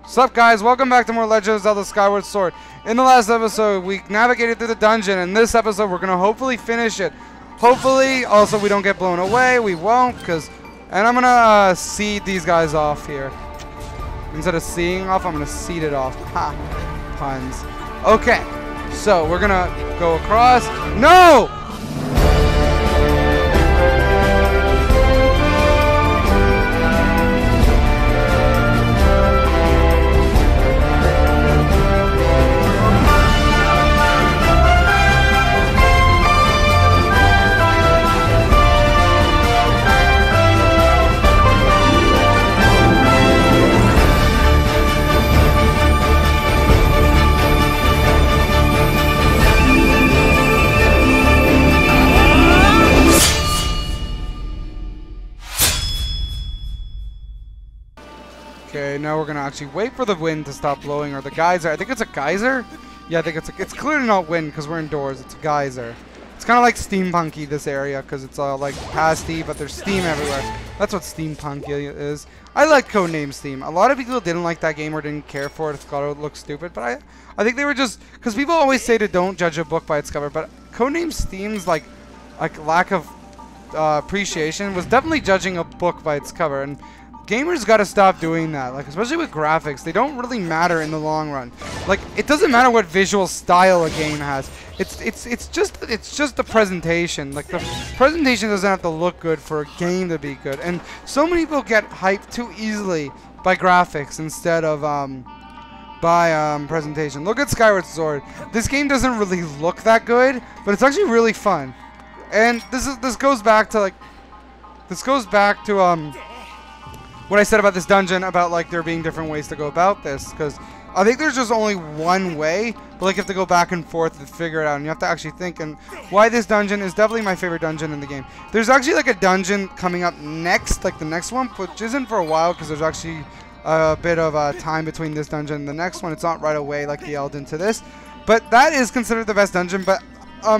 What's up, guys? Welcome back to more Legend of Zelda Skyward Sword. In the last episode, we navigated through the dungeon. In this episode, we're going to hopefully finish it. Hopefully, also, we don't get blown away. We won't, because... And I'm going to seed these guys off here. Instead of seeing off, I'm going to seed it off. Ha! Puns. Okay. So, we're going to go across. No! Okay, now we're gonna actually wait for the wind to stop blowing, or the geyser. I think it's a geyser. Yeah, I think it's clearly not wind because we're indoors. It's a geyser. It's kind of like steampunky, this area, because it's all like pasty, but there's steam everywhere. That's what steampunky is. I like Codename Steam. A lot of people didn't like that game or didn't care for it. Thought it would look stupid, but I think they were just because people always say to don't judge a book by its cover, but Codename Steam's like lack of appreciation was definitely judging a book by its cover. And gamers gotta stop doing that, like especially with graphics. They don't really matter in the long run. Like it doesn't matter what visual style a game has. It's just the presentation. Like the presentation doesn't have to look good for a game to be good. And so many people get hyped too easily by graphics instead of by presentation. Look at Skyward Sword. This game doesn't really look that good, but it's actually really fun. And this goes back to what I said about this dungeon, about like there being different ways to go about this, because I think there's just only one way, but like you have to go back and forth to figure it out, and you have to actually think. And why this dungeon is definitely my favorite dungeon in the game. There's actually like a dungeon coming up next, like the next one, which isn't for a while because there's actually a bit of time between this dungeon and the next one. It's not right away like the Elden to this, but that is considered the best dungeon. But I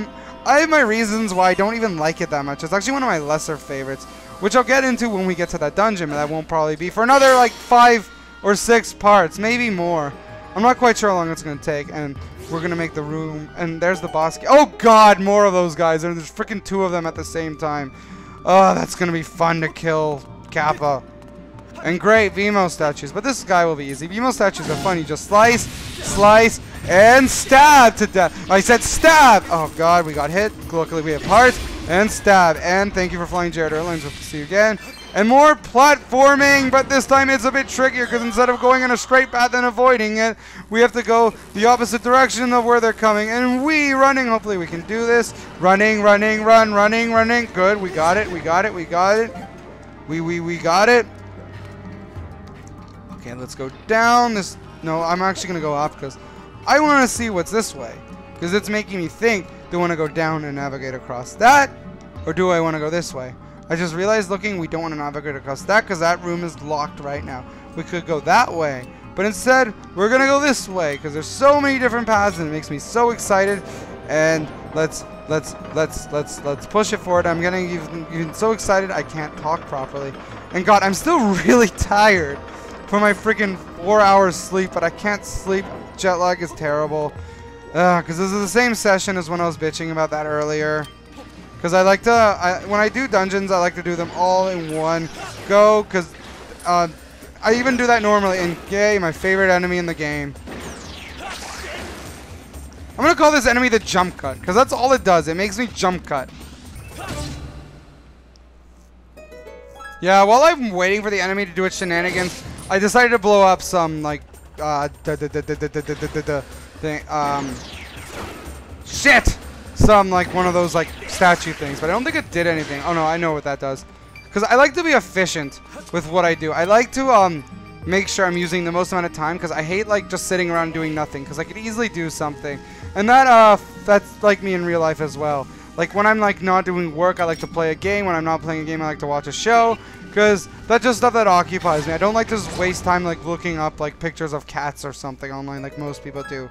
have my reasons why I don't even like it that much. It's actually one of my lesser favorites, which I'll get into when we get to that dungeon, but that won't probably be for another like 5 or 6 parts, maybe more. I'm not quite sure how long it's going to take, and we're going to make the room, and there's the boss. Oh god, more of those guys. There's freaking 2 of them at the same time. Oh, that's going to be fun to kill Kappa. And great, Vimo statues, but this guy will be easy. Vimo statues are fun. You just slice, slice, and stab to death. I said stab! Oh god, we got hit. Luckily we have hearts. And stab. And thank you for flying Jared Airlines. We'll see you again. And more platforming, but this time it's a bit trickier because instead of going in a straight path and avoiding it, we have to go the opposite direction of where they're coming. And running. Hopefully we can do this. Running, running, running, running. Good, we got it, we got it, we got it. We got it. Okay, let's go down this. No, I'm actually going to go up because I want to see what's this way. Because it's making me think, do I want to go down and navigate across that? Or do I want to go this way? I just realized looking, we don't want to navigate across that because that room is locked right now. We could go that way. But instead, we're going to go this way because there's so many different paths and it makes me so excited. And let's push it forward. I'm getting even so excited I can't talk properly. And god, I'm still really tired for my freaking 4 hours sleep, but I can't sleep. Jet lag is terrible. Because this is the same session as when I was bitching about that earlier. Because I like to, when I do dungeons, I like to do them all in one go. Because I even do that normally. And yay, my favorite enemy in the game. I'm going to call this enemy the jump cut. Because that's all it does. It makes me jump cut. Yeah, while I'm waiting for the enemy to do its shenanigans, I decided to blow up some, like, shit! Some, like, one of those, like, statue things. But I don't think it did anything. Oh, no, I know what that does. Because I like to be efficient with what I do. I like to, make sure I'm using the most amount of time. Because I hate, like, just sitting around doing nothing. Because I could easily do something. And that, that's like me in real life as well. Like, when I'm, like, not doing work, I like to play a game. When I'm not playing a game, I like to watch a show. Because that's just stuff that occupies me. I don't like to just waste time, like, looking up, like, pictures of cats or something online like most people do.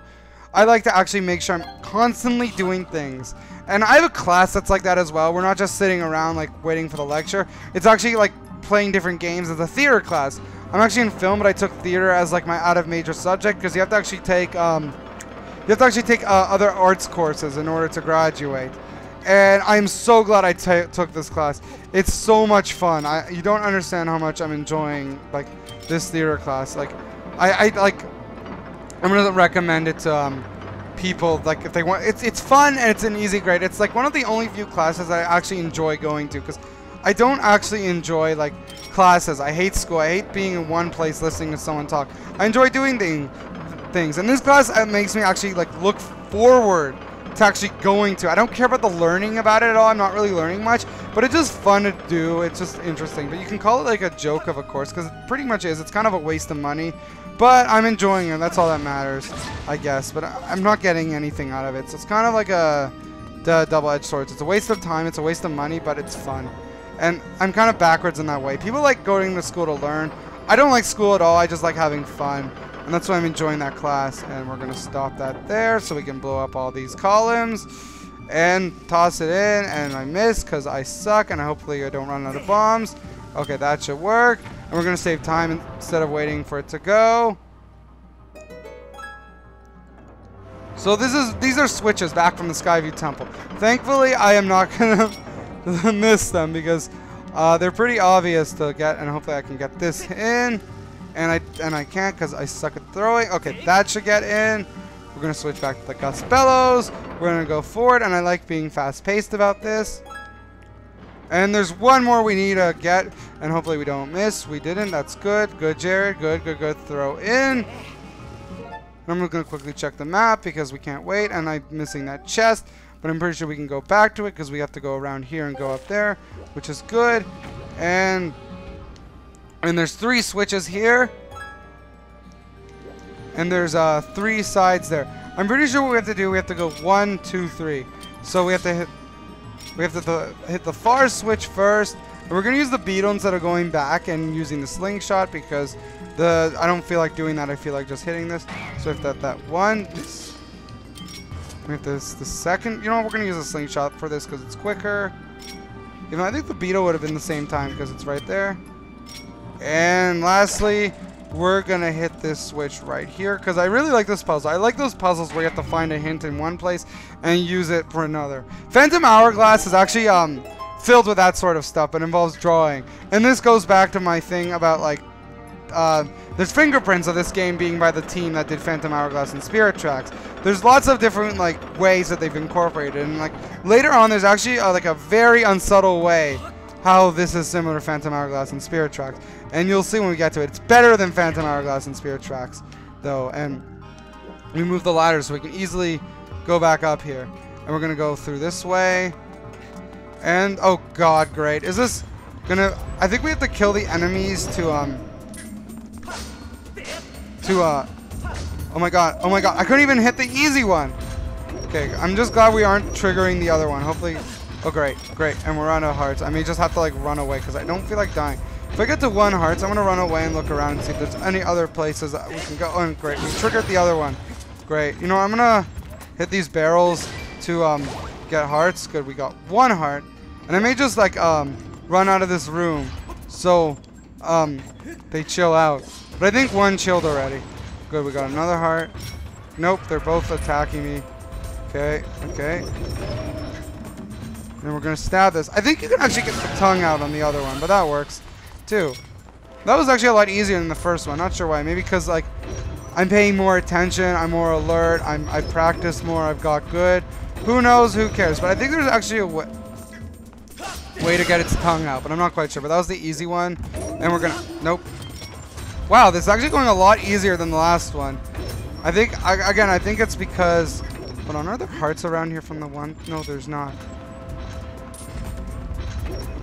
I like to actually make sure I'm constantly doing things. And I have a class that's like that as well. We're not just sitting around, like, waiting for the lecture. It's actually, like, playing different games as a theater class. I'm actually in film, but I took theater as like my out of major subject because you have to actually take other arts courses in order to graduate. And I'm so glad I took this class. It's so much fun. You don't understand how much I'm enjoying like this theater class. Like, I'm gonna recommend it to people like if they want. It's fun and it's an easy grade. It's like one of the only few classes I actually enjoy going to because I don't actually enjoy like classes. I hate school. I hate being in one place listening to someone talk. I enjoy doing things. And this class makes me actually like look forward to actually going to. I don't care about the learning about it at all. I'm not really learning much, but it's just fun to do. It's just interesting. But you can call it like a joke of a course because it pretty much is. It's kind of a waste of money, but I'm enjoying it. That's all that matters, I guess. But I'm not getting anything out of it. So it's kind of like a double-edged sword. It's a waste of time. It's a waste of money, but it's fun. And I'm kind of backwards in that way. People like going to school to learn. I don't like school at all. I just like having fun. And that's why I'm enjoying that class. And we're going to stop that there so we can blow up all these columns. And toss it in. And I missed because I suck. And hopefully I don't run out of bombs. Okay, that should work. And we're going to save time instead of waiting for it to go. So these are switches back from the Skyview Temple. Thankfully, I am not going to miss them because they're pretty obvious to get. And hopefully I can get this in. And I can't because I suck at throwing. Okay, that should get in. We're going to switch back to the Gust Bellows. We're going to go forward, and I like being fast-paced about this. And there's one more we need to get, and hopefully we don't miss. We didn't. That's good. Good, Jared. Good. Throw in. And I'm going to quickly check the map because we can't wait, and I'm missing that chest. But I'm pretty sure we can go back to it because we have to go around here and go up there, which is good. And there's 3 switches here. And there's 3 sides there. I'm pretty sure what we have to do, we have to go 1, 2, 3. So we have to hit the far switch first. And we're going to use the beetle instead of going back and using the slingshot because I don't feel like doing that. I feel like just hitting this. So if that one, we have the second. You know what? We're going to use a slingshot for this because it's quicker. Even though I think the beetle would have been the same time because it's right there. And lastly, we're going to hit this switch right here because I really like this puzzle. I like those puzzles where you have to find a hint in one place and use it for another. Phantom Hourglass is actually filled with that sort of stuff, but involves drawing. And this goes back to my thing about like there's fingerprints of this game being by the team that did Phantom Hourglass and Spirit Tracks. There's lots of different like ways that they've incorporated, and like later on there's actually like a very unsubtle way how this is similar to Phantom Hourglass and Spirit Tracks. And you'll see when we get to it. It's better than Phantom Hourglass and Spirit Tracks, though. And we move the ladder so we can easily go back up here. And we're going to go through this way. And, oh god, great. Is this going to... I think we have to kill the enemies to, oh my god. Oh my god. I couldn't even hit the easy one. Okay, I'm just glad we aren't triggering the other one. Hopefully... Oh, great. And we're out of hearts. I may just have to, like, run away because I don't feel like dying. If I get to 1 hearts, I'm going to run away and look around and see if there's any other places that we can go. Oh, great. We triggered the other one. Great. You know, I'm going to hit these barrels to get hearts. Good. We got 1 heart. And I may just, like, run out of this room so they chill out. But I think 1 chilled already. Good. We got another heart. Nope. They're both attacking me. Okay. And we're going to stab this. I think you can actually get the tongue out on the other one, but that works too. That was actually a lot easier than the first one. Not sure why. Maybe because like I'm paying more attention, I'm more alert, I practice more, I've got good. Who knows? Who cares? But I think there's actually a way to get its tongue out, but I'm not quite sure. But that was the easy one. And we're gonna... Nope. Wow, this is actually going a lot easier than the last one. I think, again, I think it's because... Hold on, are there hearts around here from the one? No, there's not.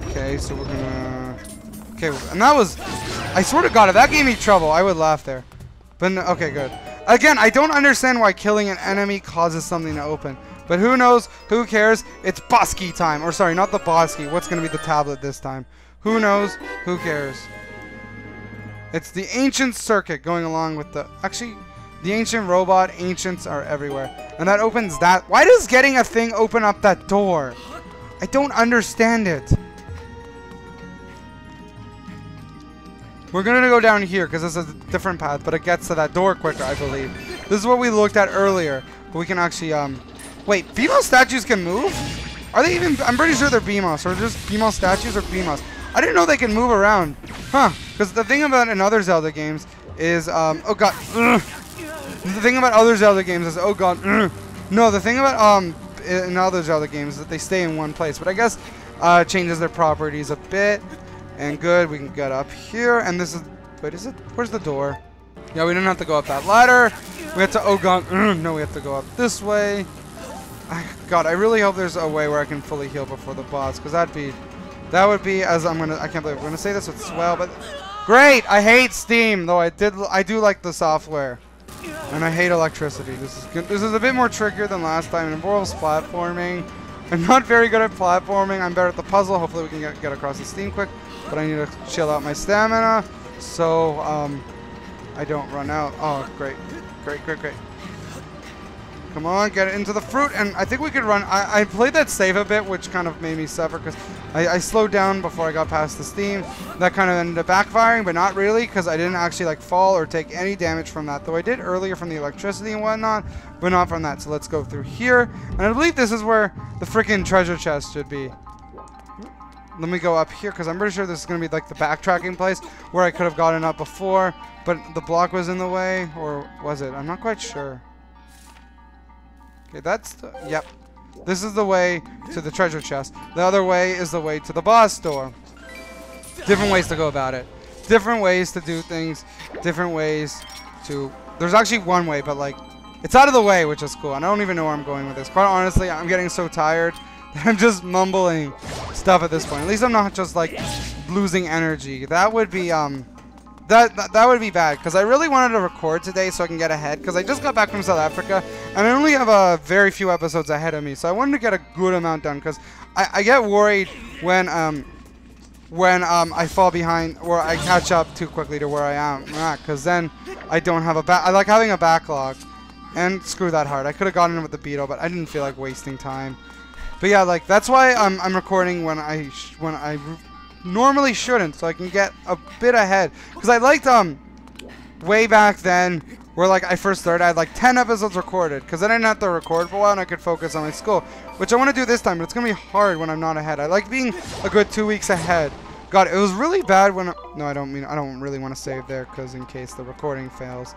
Okay, so we're gonna... Okay, and that was... I swear to God, if that gave me trouble, I would laugh there. But, no, okay, good. Again, I don't understand why killing an enemy causes something to open. But who knows? Who cares? It's boss key time. Or, sorry, not the boss key. What's gonna be the tablet this time? Who knows? Who cares? It's the ancient circuit going along with the... Actually, the ancient robot. Ancients are everywhere. And that opens that... Why does getting a thing open up that door? I don't understand it. We're going to go down here because it's a different path, but it gets to that door quicker, I believe. This is what we looked at earlier. But we can actually, wait, female statues can move? Are they even, I'm pretty sure they're BMOS, or just female statues or BMOS. I didn't know they can move around. Huh, because the thing about in other Zelda games is, oh god, the thing about other Zelda games is, oh god, no, the thing about, in other Zelda games is that they stay in one place. But I guess, changes their properties a bit. And good, we can get up here, and this is, wait, is it, where's the door? Yeah, we don't have to go up that ladder. We have to, oh god, no, we have to go up this way. God, I really hope there's a way where I can fully heal before the boss, because that would be, as I can't believe I'm gonna say this with swell, but great. I hate Steam, though I do like the software, and I hate electricity. This is good. This is a bit more trickier than last time. It involves platforming. I'm not very good at platforming. I'm better at the puzzle. Hopefully we can get across the Steam quick, but I need to chill out my stamina, so I don't run out. Oh, great. Come on, get it into the fruit, and I think we could run. I played that save a bit, which kind of made me suffer, because I slowed down before I got past the Steam. That kind of ended up backfiring, but not really, because I didn't actually like fall or take any damage from that, though I did earlier from the electricity and whatnot, but not from that. So let's go through here, and I believe this is where the freaking treasure chest should be. Let me go up here, because I'm pretty sure this is going to be like the backtracking place where I could have gotten up before, but the block was in the way, or was it? I'm not quite sure. Okay, that's the, yep. This is the way to the treasure chest. The other way is the way to the boss door. Different ways to go about it. Different ways to do things. Different ways to... There's actually one way, but like, it's out of the way, which is cool. And I don't even know where I'm going with this. Quite honestly, I'm getting so tired that I'm just mumbling stuff at this point. At least I'm not just like losing energy. That would be that would be bad, because I really wanted to record today so I can get ahead, because I just got back from South Africa and I only have very few episodes ahead of me, so I wanted to get a good amount done, because I get worried when I fall behind or I catch up too quickly to where I am, because then I don't have I like having a backlog. And screw that hard. I could have gotten in with the beetle, but I didn't feel like wasting time. But yeah, like that's why I'm recording when I normally shouldn't, so I can get a bit ahead. Because I liked way back then, where like I first started, I had like 10 episodes recorded, because then I didn't have to record for a while and I could focus on my school, which I want to do this time, but it's gonna be hard when I'm not ahead. I like being a good 2 weeks ahead. God, it was really bad when no, I don't really want to save there, because in case the recording fails.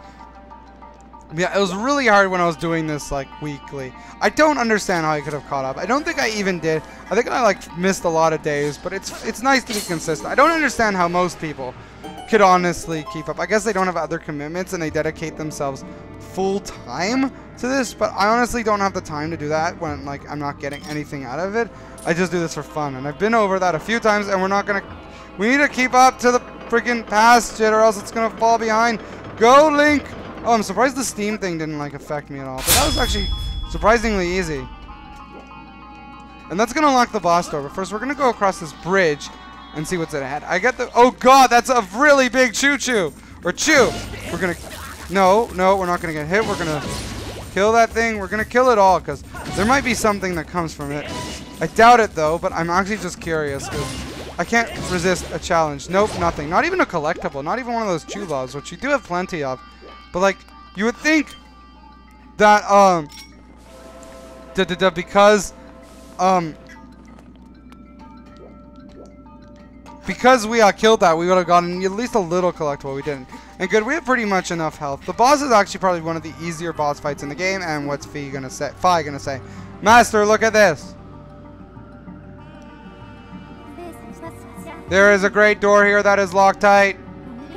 Yeah, it was really hard when I was doing this like weekly. I don't understand how I could have caught up. I don't think I even did. I think I like missed a lot of days, but it's nice to be consistent. I don't understand how most people could honestly keep up. I guess they don't have other commitments and they dedicate themselves full time to this, but I honestly don't have the time to do that when like I'm not getting anything out of it. I just do this for fun, and I've been over that a few times, and we need to keep up to the freaking past shit, or else it's gonna fall behind. Go, Link! Oh, I'm surprised the Steam thing didn't like affect me at all, but that was actually surprisingly easy. And that's gonna unlock the boss door, but first we're gonna go across this bridge and see what's ahead. I get the, oh god, that's a really big choo-choo, or chew. We're gonna, no, we're not gonna get hit. We're gonna kill that thing. We're gonna kill it all, because there might be something that comes from it. I doubt it though, but I'm actually just curious, because I can't resist a challenge. Nope, nothing. Not even a collectible, not even one of those chew laws, which you do have plenty of. But like, you would think that because we killed that, we would have gotten at least a little collectible. We didn't. And good, we have pretty much enough health. The boss is actually probably one of the easier boss fights in the game. And what's Fi gonna say? Master, look at this. There is a great door here that is locked tight.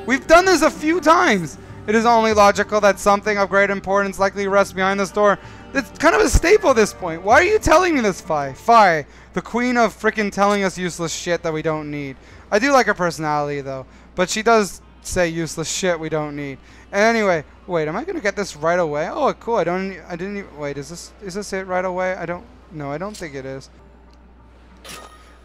We've done this a few times. It is only logical that something of great importance likely rests behind this door. It's kind of a staple at this point. Why are you telling me this, Fi? Fi, the queen of frickin' telling us useless shit that we don't need. I do like her personality, though. But she does say useless shit we don't need. And anyway, wait, am I going to get this right away? Oh, cool. I didn't even, wait, is this it right away? No, I don't think it is.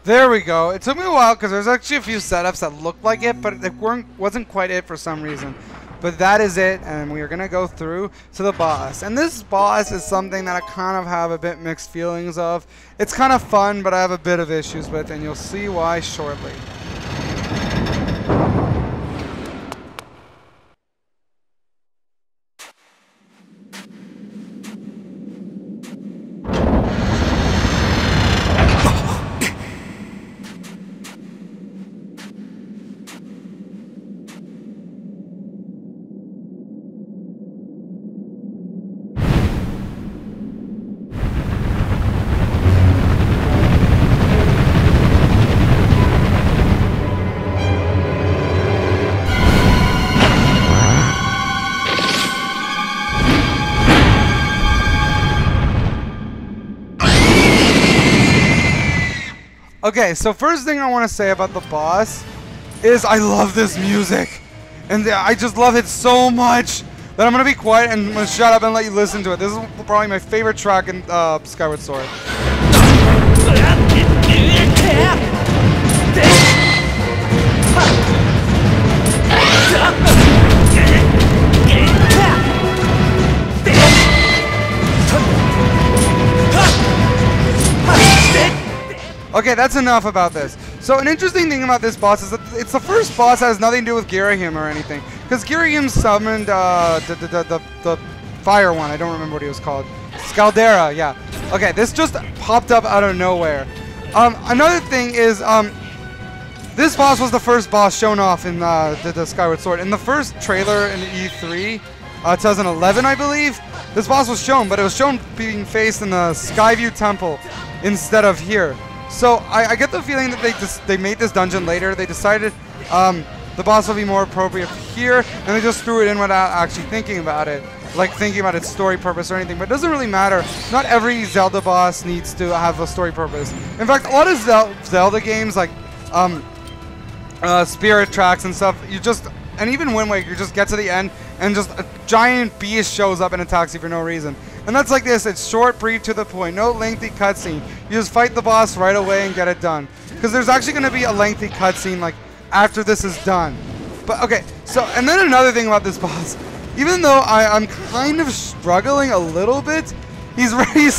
There we go. It took me a while because there's actually a few setups that looked like it, but it wasn't quite it for some reason. But that is it, and we are going to go through to the boss. And this boss is something that I kind of have a bit mixed feelings of. It's kind of fun, but I have a bit of issues with, and you'll see why shortly. Okay, so first thing I want to say about the boss is I love this music. And I just love it so much that I'm going to be quiet and I'm going to shut up and let you listen to it. This is probably my favorite track in Skyward Sword. Okay, that's enough about this. So an interesting thing about this boss is that it's the first boss that has nothing to do with Girahim or anything. Because Girahim summoned the fire one. I don't remember what he was called. Scaldera, yeah. Okay, this just popped up out of nowhere. Another thing is, this boss was the first boss shown off in the Skyward Sword. In the first trailer in E3, 2011, I believe, this boss was shown, but it was shown being faced in the Skyview Temple instead of here. So I get the feeling that they made this dungeon later. They decided the boss will be more appropriate here, and they just threw it in without actually thinking about it, like thinking about its story purpose or anything. But it doesn't really matter. Not every Zelda boss needs to have a story purpose. In fact, a lot of Zelda games, like Spirit Tracks and stuff, and even Wind Waker, you just get to the end and just a giant beast shows up and attacks you for no reason. And that's like this. It's short, brief, to the point. No lengthy cutscene. You just fight the boss right away and get it done. Because there's actually going to be a lengthy cutscene like after this is done. But okay, so and then another thing about this boss, even though I'm kind of struggling a little bit, he's very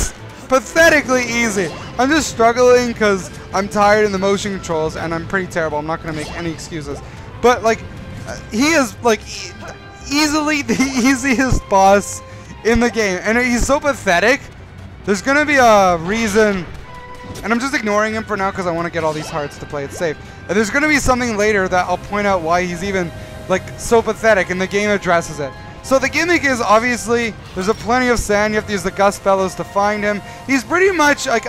pathetically easy. I'm just struggling because I'm tired in the motion controls and I'm pretty terrible. I'm not going to make any excuses. But like, he is like easily the easiest boss in the game, and he's so pathetic. There's gonna be a reason, and I'm just ignoring him for now because I want to get all these hearts to play it safe. And there's gonna be something later that I'll point out why he's even like so pathetic, and the game addresses it. So the gimmick is obviously there's a plenty of sand. You have to use the Gust Bellows to find him. He's pretty much like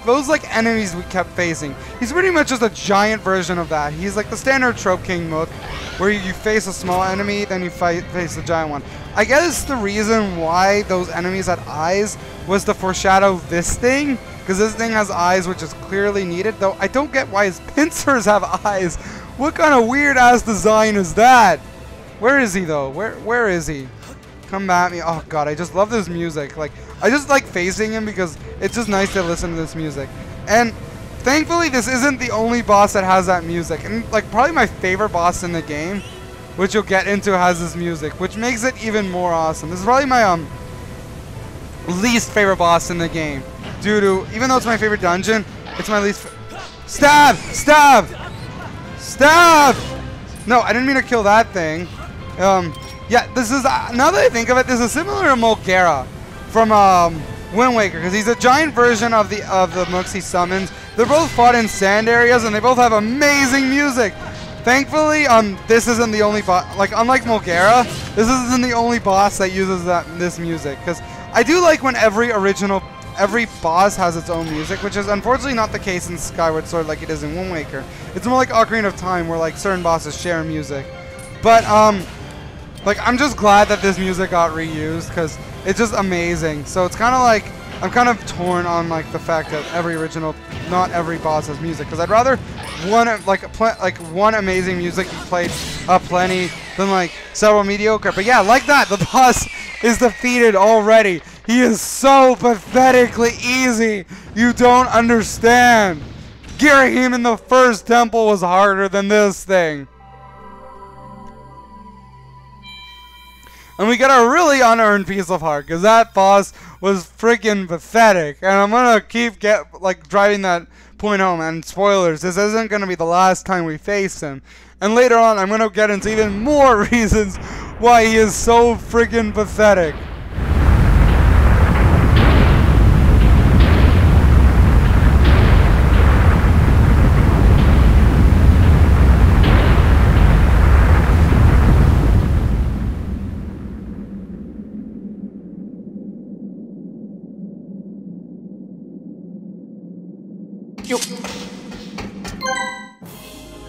those like enemies we kept facing. He's pretty much just a giant version of that. He's like the standard Trope King Mook, where you face a small enemy, then you face the giant one. I guess the reason why those enemies had eyes was to foreshadow this thing, because this thing has eyes, which is clearly needed. Though I don't get why his pincers have eyes. What kind of weird ass design is that? Where is he though? Where is he? Come at me. Oh god, I just love this music. Like, I just like facing him because it's just nice to listen to this music. And thankfully this isn't the only boss that has that music. And like probably my favorite boss in the game, which you'll get into, has this music, which makes it even more awesome. This is probably my least favorite boss in the game. Due to, even though it's my favorite dungeon, it's my least Stab! Stab! Stab! No, I didn't mean to kill that thing. Yeah, this is, now that I think of it, this is similar to Mulgara from Wind Waker, because he's a giant version of the mooks he summons. They're both fought in sand areas, and they both have amazing music. Thankfully, this isn't the only boss. Like, unlike Mulgara, this isn't the only boss that uses this music. Because I do like when every boss has its own music, which is unfortunately not the case in Skyward Sword like it is in Wind Waker. It's more like Ocarina of Time, where like certain bosses share music. But like, I'm just glad that this music got reused because it's just amazing. So it's kind of like I'm kind of torn on like the fact that not every boss has music, because I'd rather one amazing music you played plenty than like several mediocre. But yeah, like that, the boss is defeated already. He is so pathetically easy. You don't understand. Girahim in the first temple was harder than this thing. And we got a really unearned piece of heart, because that boss was freaking pathetic. And I'm gonna keep driving that point home. And spoilers, this isn't gonna be the last time we face him. And later on, I'm gonna get into even more reasons why he is so freaking pathetic.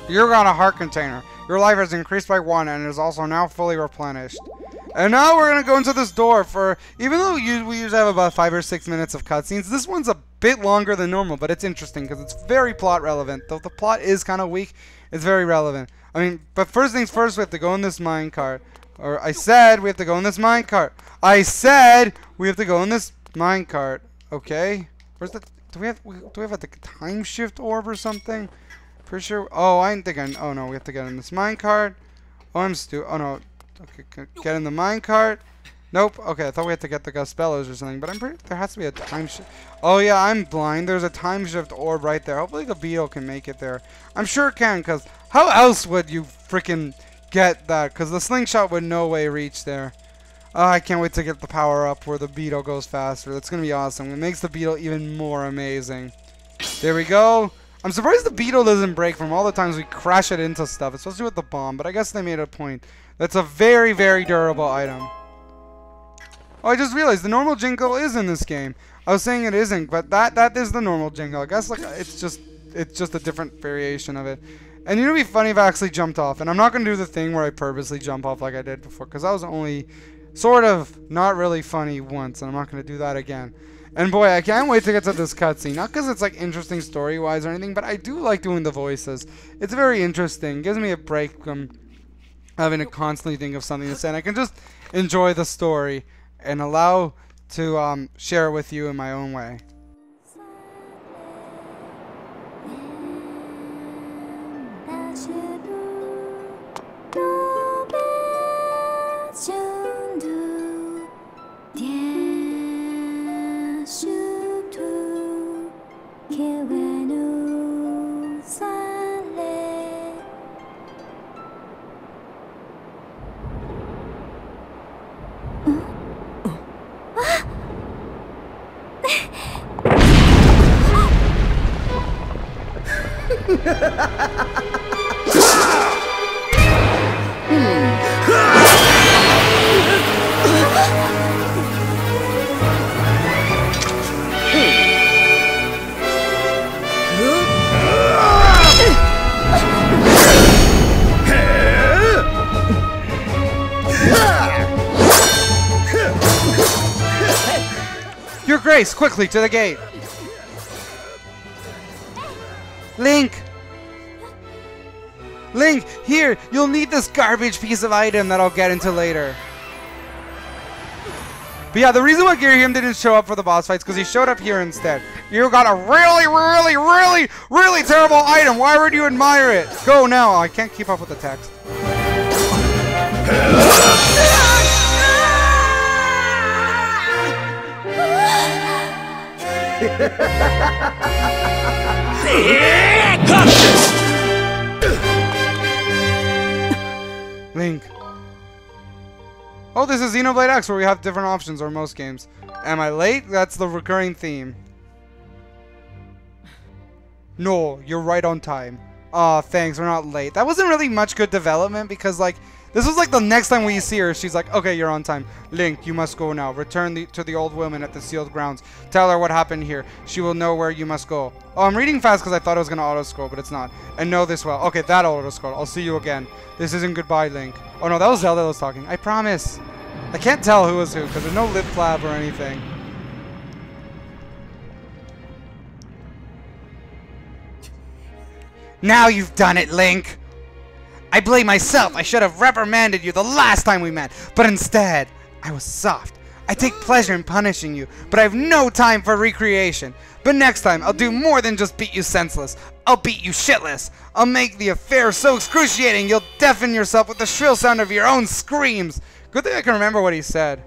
You're on a heart container. Your life has increased by 1 and is also now fully replenished. And now we're going to go into this door for, even though we usually have about 5 or 6 minutes of cutscenes, this one's a bit longer than normal, but it's interesting because it's very plot relevant. Though the plot is kind of weak, it's very relevant. I mean, but first things first, we have to go in this minecart. Or I said we have to go in this minecart. I said we have to go in this minecart. Okay? Where's the, do we have like a time shift orb or something? For sure. Oh, I think oh no, we have to get in this minecart. Oh, I'm oh no. Okay, get in the minecart. Nope. Okay, I thought we had to get the Guspellos or something, but I'm pretty, there has to be a time shift. Oh yeah, I'm blind. There's a time shift orb right there. Hopefully the beetle can make it there. I'm sure it can, because how else would you freaking get that? Because the slingshot would no way reach there. Oh, I can't wait to get the power up where the beetle goes faster. That's going to be awesome. It makes the beetle even more amazing. There we go. I'm surprised the beetle doesn't break from all the times we crash it into stuff, especially with the bomb, but I guess they made a point. That's a very, very durable item. Oh, I just realized the normal jingle is in this game. I was saying it isn't, but that is the normal jingle. I guess like it's just a different variation of it. And you know, it'd be funny if I actually jumped off. And I'm not going to do the thing where I purposely jump off like I did before, because that was only sort of not really funny once, and I'm not going to do that again. And boy, I can't wait to get to this cutscene. Not because it's like interesting story-wise or anything, but I do like doing the voices. It's very interesting. It gives me a break from having to constantly think of something to say. And I can just enjoy the story and allow to share it with you in my own way. Your Grace, quickly to the gate. Link! Link, here, you'll need this garbage piece of item that I'll get into later. But yeah, the reason why Girahim didn't show up for the boss fights because he showed up here instead. You got a really terrible item. Why would you admire it? Go now. I can't keep up with the text. Link. Oh, this is Xenoblade X where we have different options, or most games. Am I late? That's the recurring theme. No, you're right on time. Aw, thanks, we're not late. That wasn't really much good development because, like, this was like the next time we see her, she's like, okay, you're on time. Link, you must go now. Return to the old woman at the sealed grounds. Tell her what happened here. She will know where you must go. Oh, I'm reading fast because I thought it was going to auto-scroll, but it's not. And know this well. Okay, that auto-scroll. I'll see you again. This isn't goodbye, Link. Oh, no, that was Zelda that was talking. I promise. I can't tell who was who because there's no lip flab or anything. Now you've done it, Link. I blame myself. I should have reprimanded you the last time we met. But instead, I was soft. I take pleasure in punishing you, but I have no time for recreation. But next time, I'll do more than just beat you senseless. I'll beat you shitless. I'll make the affair so excruciating you'll deafen yourself with the shrill sound of your own screams. Good thing I can remember what he said.